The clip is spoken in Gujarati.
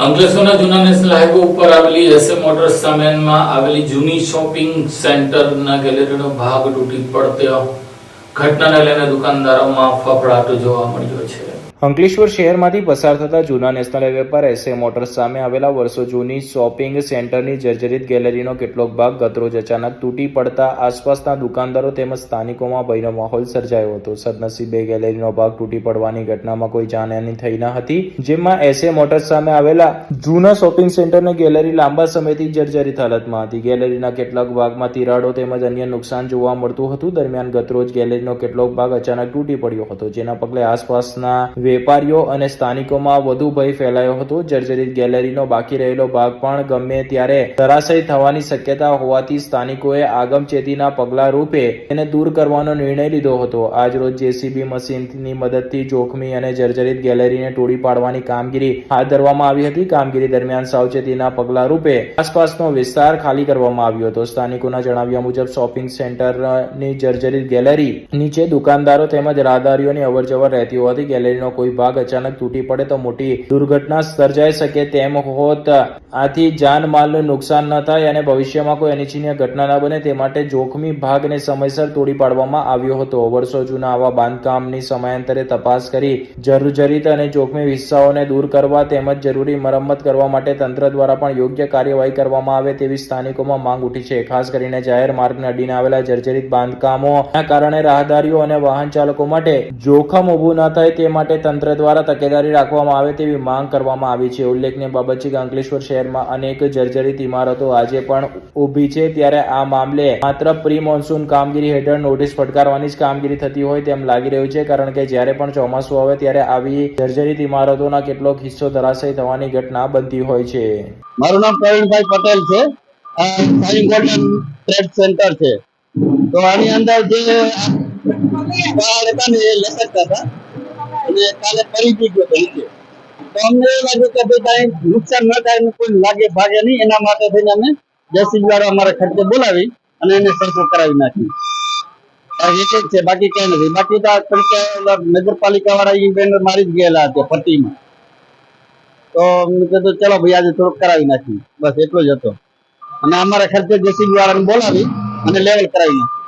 અંકલેશ્વરના જૂના નેશનલ હાઈવે ઉપર આવેલી એસએ મોટર્સ સામેમાં આવેલી જૂની શોપિંગ સેન્ટરના ગેલેરીનો ભાગ તૂટી પડતા ઘટનાને લઈને દુકાનદારોમાં ફફડાટ જોવા મળ્યો છે. અંકલેશ્વર શહેરમાંથી પસાર થતા જૂના નેશનલ હાઈવે પર એસએ મોટર્સ સામે આવેલા વર્ષો જૂની શોપિંગ સેન્ટરની જર્જરિત ગેલેરીનો કેટલોક ભાગ ગતરોજ અચાનક તૂટી પડતા આસપાસના દુકાનદારો તેમજ સ્થાનિકોમાં ભયનો માહોલ સર્જાયો હતો. સદનસીબે ગેલેરીનો ભાગ તૂટી પડવાની ઘટનામાં કોઈ જાનહાની થઈ ન હતી, જેમાં એસએ મોટર્સ સામે આવેલા જૂના શોપિંગ સેન્ટરની ગેલેરી લાંબા સમયથી જર્જરિત હાલતમાં હતી. ગેલેરીના કેટલાક ભાગમાં તિરાડો તેમજ અન્ય નુકસાન જોવા મળતું હતું. દરમિયાન ગતરોજ ગેલેરીનો કેટલોક ભાગ અચાનક તૂટી પડ્યો હતો, જેના પગલે આસપાસના વેપારીઓ અને સ્થાનિકોમાં વધુ ભય ફેલાયો હતો. જર્જરિત ગેલેરીનો બાકી રહેલો ભાગ પણ ગમે ત્યારે ધરાશયી થવાની શક્યતા હોવાથી સ્થાનિકોએ આગમચેતીના પગલા રૂપે તેને દૂર કરવાનો નિર્ણય લીધો હતો. આજરોજ જેસીબી મશીનની મદદથી જોખમી અને જર્જરિત ગેલેરીને તોડી પાડવાની કામગીરી હાથ ધરવામાં આવી હતી. કામગીરી દરમિયાન સાવચેતીના પગલા રૂપે આસપાસનો વિસ્તાર ખાલી કરવામાં આવ્યો હતો. સ્થાનિકોના જણાવ્યા મુજબ શોપિંગ સેન્ટરની જર્જરિત ગેલેરી નીચે દુકાનદારો તેમજ રાહદારીઓની અવરજવર રહેતી હોવાથી ગેલેરીનો કોઈ ભાગ અચાનક તૂટી પડે તો મોટી દુર્ઘટના સર્જાઈ શકે તેમ હોત. આથી જાનમાલનું નુકસાન ન થાય અને ભવિષ્યમાં કોઈ અનિચ્છનીય ઘટના ન બને તે માટે જોખમી ભાગને સમયસર તોડી પાડવામાં આવ્યો હતો. વર્ષો જૂના આવા બાંધકામની સમયાંતરે તપાસ કરી જર્જરિત અને જોખમી હિસ્સાઓને દૂર કરવા તેમજ જરૂરી મરમ્મત કરવા માટે તંત્ર દ્વારા પણ યોગ્ય કાર્યવાહી કરવામાં આવે તેવી સ્થાનિકોમાં માંગ ઉઠી છે. ખાસ કરીને જાહેર માર્ગને અડીને આવેલા જર્જરિત બાંધકામોના કારણે રાહદારીઓ અને વાહન ચાલકો માટે જોખમ ઊભું ન થાય તે માટે તંત્ર દ્વારા તકેદારી રાખવામાં આવે તેવી માંગ કરવામાં આવી છે. ઉલ્લેખનીય બાબત છે કે અંકલેશ્વર શહેરમાં અનેક જર્જરિત ઇમારતો આજે પણ ઊભી છે, ત્યારે આ મામલે માત્ર પ્રી મોન્સૂન કામગીરી હેઠળ નોટિસ ફટકારવાની જ કામગીરી થતી હોય તેમ લાગી રહ્યું છે, કારણ કે જ્યારે પણ ચોમાસું આવે ત્યારે આવી જર્જરિત ઇમારતોના કેટલોક હિસ્સો ધરાશયી થવાની ઘટના બનતી હોય છે. મારું નામ પ્રવીણભાઈ પટેલ છે. સાઈ ગોલ્ડન ટ્રેડ સેન્ટર છે. તો આની અંદર જે હતા ને એ લસકતા હતા અને કાલે પડી ગયો નીચે. તો અમને એવું લાગ્યું કે ભાઈ કઈ નુકસાન ન થાય, કોઈ લાગે ભાગે નહીં, એના માટે થઈને અમે જેસીબી વાળા અમારા ખર્ચે બોલાવી અને એને સરખું કરાવી નાખ્યું. એક જ છે, બાકી કઈ નથી. બાકી તો નગરપાલિકા વાળા એ બેનર મારી જ ગયેલા હતા પટ્ટીમાં. તો મેં કીધું ચલો ભાઈ આજે થોડુંક કરાવી નાખ્યું, બસ એટલો જ હતો. અને અમારા ખર્ચે જેસીબી વાળાને બોલાવી અને લેવલ કરાવી નાખ્યું.